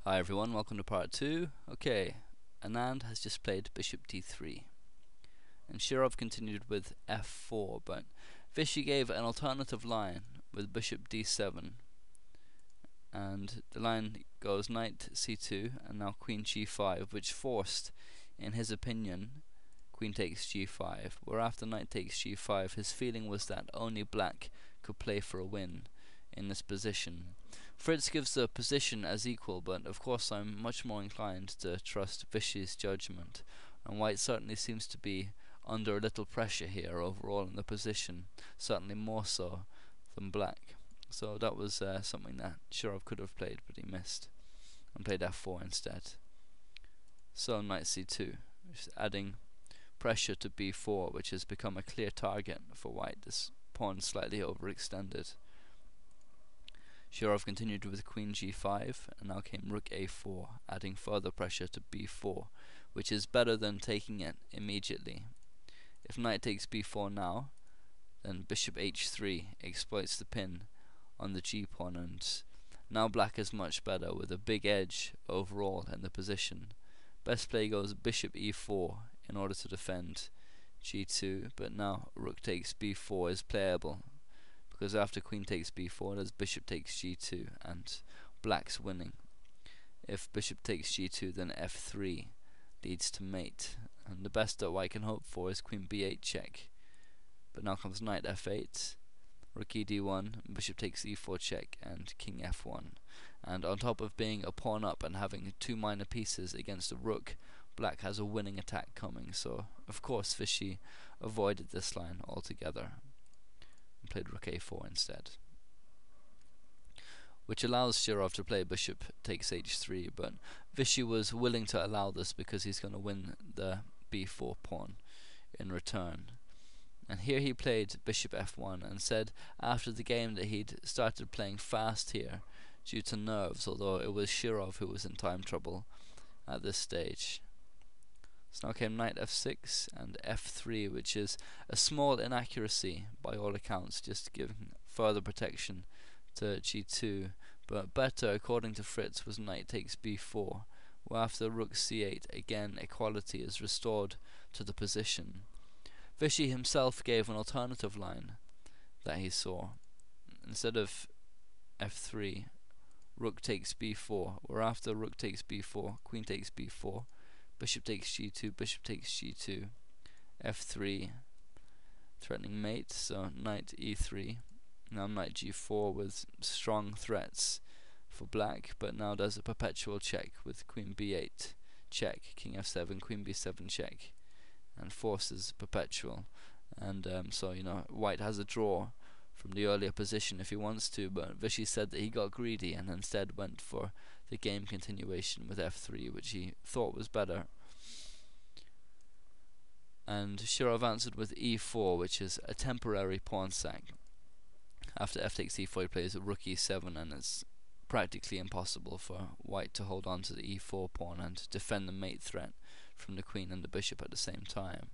Hi everyone, welcome to part 2. Okay, Anand has just played bishop d3, and Shirov continued with f4, but Vishy gave an alternative line with bishop d7, and the line goes knight c2 and now queen g5, which forced, in his opinion, queen takes g5, where after knight takes g5 his feeling was that only black could play for a win in this position. Fritz gives the position as equal, but of course I'm much more inclined to trust Vishy's judgment, and white certainly seems to be under a little pressure here overall in the position, certainly more so than black. So that was something that Shirov could have played, but he missed and played f4 instead. So knight c2, just adding pressure to b4, which has become a clear target for white. This pawn slightly overextended. Shirov continued with queen g5, and now came rook a4, adding further pressure to b4, which is better than taking it immediately. If knight takes b4 now, then bishop h3 exploits the pin on the g-pawn, and now black is much better with a big edge overall in the position. Best play goes bishop e4 in order to defend g2, but now rook takes b4 is playable, because after queen takes b4 there's bishop takes g2 and black's winning. If bishop takes g2 then f3 leads to mate, and the best that white can hope for is queen b8 check. But now comes knight f8, rook ed1, bishop takes e4 check, and king f1. And on top of being a pawn up and having two minor pieces against a rook, black has a winning attack coming, so of course Vishy avoided this line altogether and played rook a4 instead, which allows Shirov to play bishop takes h3, but Vishy was willing to allow this because he's going to win the b4 pawn in return. And here he played bishop f1 and said after the game that he'd started playing fast here due to nerves, although it was Shirov who was in time trouble at this stage. So now came knight f6 and f3, which is a small inaccuracy by all accounts, just giving further protection to g2, but better according to Fritz was knight takes b4, where after rook c8 again equality is restored to the position. Vishy himself gave an alternative line that he saw. Instead of f3, rook takes b4, where after rook takes b4, queen takes b4, bishop takes g2, bishop takes g2, f3, threatening mate, so knight e3, now knight g4 with strong threats for black, but now does a perpetual check with queen b8 check, king f7, queen b7 check, and forces perpetual. And so white has a draw from the earlier position if he wants to, but Vishy said that he got greedy and instead went for the game continuation with f3, which he thought was better. And Shirov answered with e4, which is a temporary pawn sack. After f takes e4 he plays rook e7, and it's practically impossible for white to hold on to the e4 pawn and defend the mate threat from the queen and the bishop at the same time.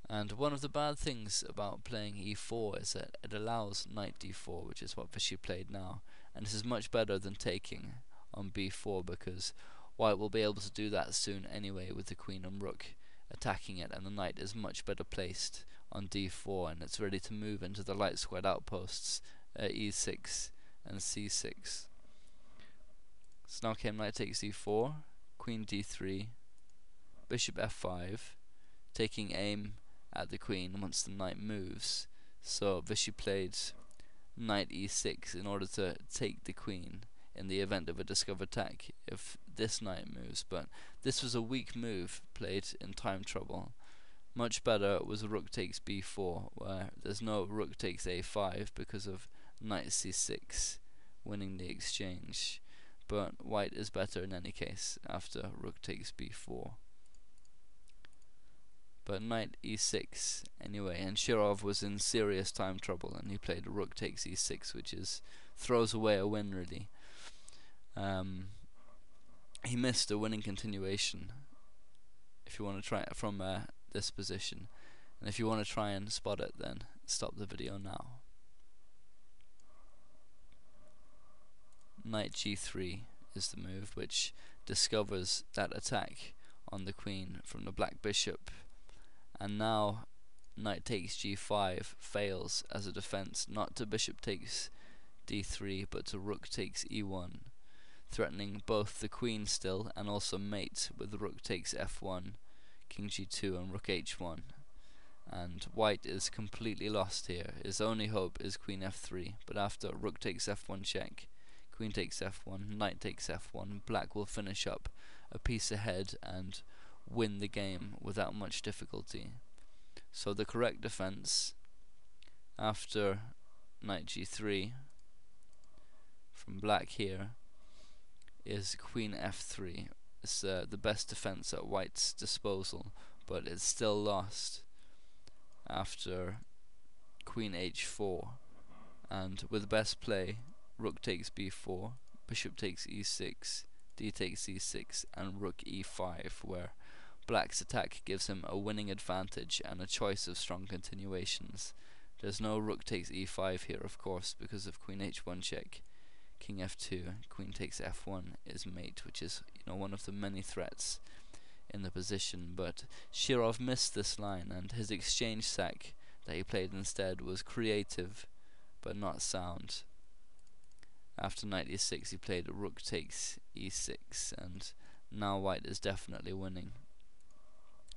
And one of the bad things about playing e4 is that it allows knight d4, which is what Vishy played now, and this is much better than taking on b4, because white will be able to do that soon anyway with the queen and rook attacking it, and the knight is much better placed on d4 and it's ready to move into the light squared outposts e6 and c6. So now came knight takes e4, queen d3, bishop f5, taking aim at the queen once the knight moves. So Vishy played knight e6 in order to take the queen in the event of a discovered attack if this knight moves, but this was a weak move played in time trouble. Much better was rook takes b4, where there's no rook takes a5 because of knight c6 winning the exchange, but white is better in any case after rook takes b4. But knight e6 anyway, and Shirov was in serious time trouble and he played rook takes e6, which is throws away a win really. He missed a winning continuation if you want to try it from this position, and if you want to try and spot it then stop the video now. Knight g3 is the move, which discovers that attack on the queen from the black bishop. And now knight takes g5 fails as a defense, not to bishop takes d3 but to rook takes e1, threatening both the queen still and also mate with rook takes f1, king g2 and rook h1. And white is completely lost here. His only hope is queen f3, but after rook takes f1 check, queen takes f1, knight takes f1, black will finish up a piece ahead and win the game without much difficulty. So the correct defense after knight g3 from black here is queen f3. It's the best defense at white's disposal, but it's still lost after queen h4, and with best play rook takes b4, bishop takes e6, d takes e6 and rook e5, where black's attack gives him a winning advantage and a choice of strong continuations. There's no rook takes e5 here, of course, because of queen h1 check, king f2, queen takes f1 is mate, which is one of the many threats in the position. But Shirov missed this line, and his exchange sack that he played instead was creative but not sound. After knight e6 he played rook takes e6, and now white is definitely winning.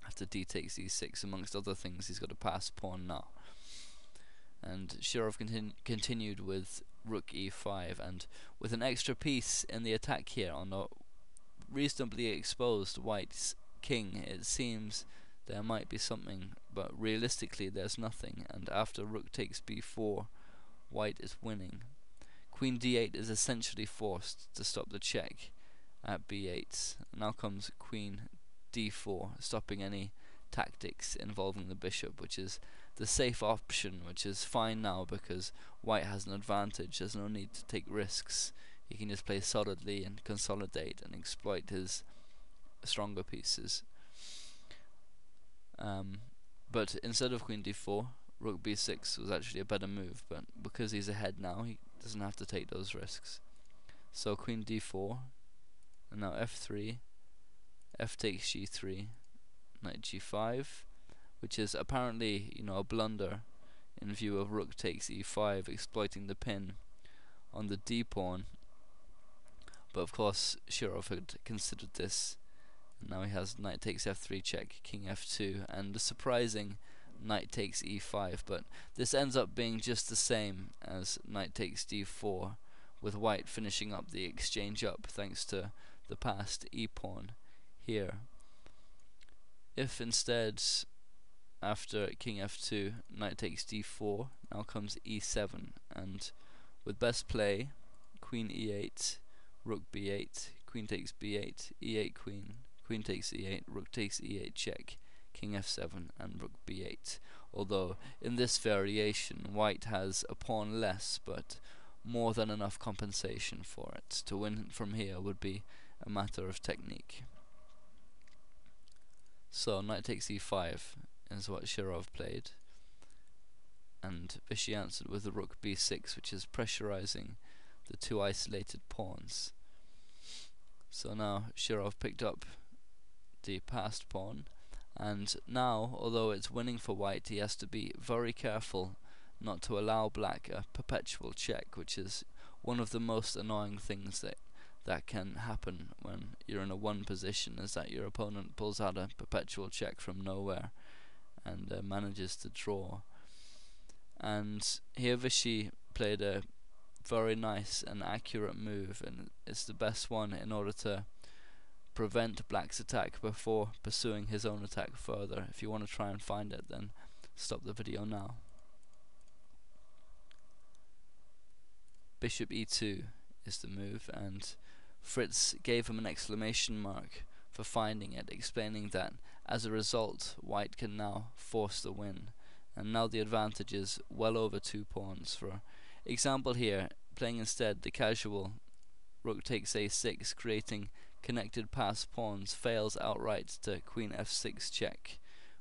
After d takes e6, amongst other things, he's got a passed pawn now. And Shirov continued with rook e5, and with an extra piece in the attack here on a reasonably exposed white's king, it seems there might be something, but realistically there's nothing. And after rook takes b4, white is winning. Queen d8 is essentially forced to stop the check at b8. Now comes queen d4, stopping any tactics involving the bishop, which is the safe option, which is fine now because white has an advantage. There's no need to take risks. He can just play solidly and consolidate and exploit his stronger pieces. But instead of queen d4, rook b6 was actually a better move, but because he's ahead now, he doesn't have to take those risks. So queen d4, and now f3, f takes g3, knight g5, which is apparently a blunder in view of rook takes e5, exploiting the pin on the d pawn. But of course Shirov had considered this, and now he has knight takes f3 check, king f2, and the surprising knight takes e5. But this ends up being just the same as knight takes d4, with white finishing up the exchange up thanks to the passed e pawn here. If instead after king f2 knight takes d4, now comes e7, and with best play queen e8, rook b8, queen takes b8, e8 queen, queen takes e8, rook takes e8 check, king f7 and rook b8. Although in this variation white has a pawn less, but more than enough compensation for it. To win from here would be a matter of technique. So knight takes e5 is what Shirov played, and Vishy answered with the rook b6, which is pressurizing the two isolated pawns. So now Shirov picked up the passed pawn, and now, although it's winning for white, he has to be very careful not to allow black a perpetual check, which is one of the most annoying things that can happen when you're in a one position, is that your opponent pulls out a perpetual check from nowhere and manages to draw. And here Vishy played a very nice and accurate move, and it's the best one in order to prevent black's attack before pursuing his own attack further. If you want to try and find it, then stop the video now. Bishop e2 is the move, and Fritz gave him an exclamation mark for finding it, explaining that as a result white can now force the win, and now the advantage is well over 2 pawns. For example here, playing instead the casual rook takes a6, creating connected passed pawns, fails outright to queen f6 check,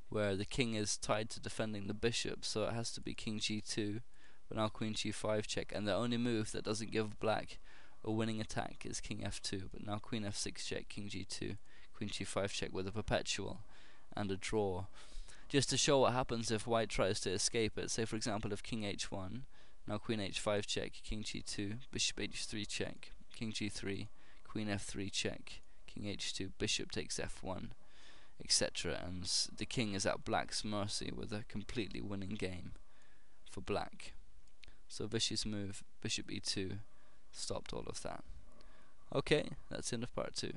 where the king is tied to defending the bishop, so it has to be king g2, but now queen g5 check, and the only move that doesn't give black a winning attack is king f2, but now queen f6 check, king g2, queen g5 check with a perpetual and a draw. Just to show what happens if white tries to escape it. Say for example if king h1, now queen h5 check, king g2, bishop h3 check, king g3, queen f3 check, king h2, bishop takes f1, etc. And the king is at black's mercy with a completely winning game for black. So Vishy's move, bishop e2, stopped all of that. Okay, that's the end of part 2.